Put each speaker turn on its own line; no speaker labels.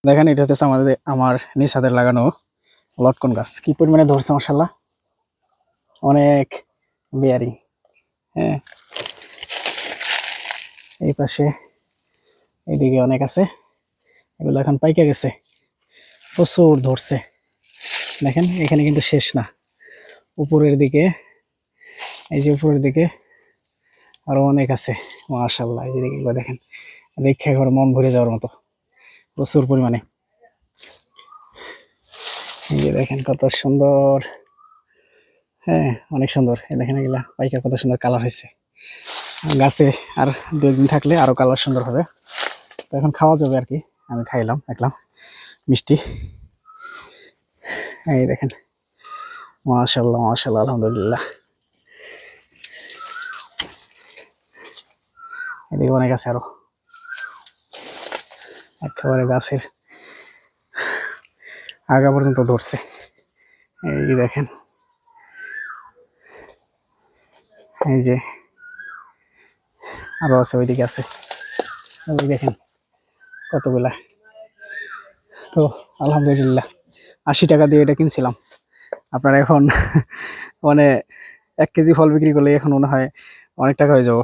দেখেন এটা হচ্ছে আমার নিজ হাতের লাগানো লটকন গাছ, কি পরিমাণে ধরছে মাশাআল্লাহ, অনেক বেয়ারিং। হ্যাঁ, এই পাশে এইদিকে অনেক আছে, এগুলো এখন পাইকা গেছে, প্রচুর ধরছে। দেখেন এখানে কিন্তু শেষ না, উপরের দিকে, এই যে উপরের দিকে আরো অনেক আছে মাশাআল্লাহ। এই দিকে এগুলো দেখেন, দেখে একবার মন ভরে যাওয়ার মতো প্রচুর পরিমাণে। এই যে দেখেন কত সুন্দর, হ্যাঁ অনেক সুন্দর। এই দেখেন এগুলা পাইকা কত সুন্দর কালার হয়েছে। গাছে আর 2 দিন থাকলে আরো কালার সুন্দর হবে। তো এখন খাওয়া যাবে আর কি, আমি খাইলাম দেখলাম মিষ্টি। এই দেখেন মাশাআল্লাহ মাশাআল্লাহ আলহামদুলিল্লাহ। এদিকে অনেক আছে আরো, একেবারে গাছের আগা পর্যন্ত ধরছে। এই দেখেন, এই যে আরো আছে, ওইদিকে আছে, ওই দেখেন কতগুলা। তো আলহামদুলিল্লাহ 80 টাকা দিয়ে এটা কিনছিলাম। আপনারা এখন মানে 1 কেজি ফল বিক্রি করলে এখন মনে হয় অনেক টাকা হয়ে যাবো।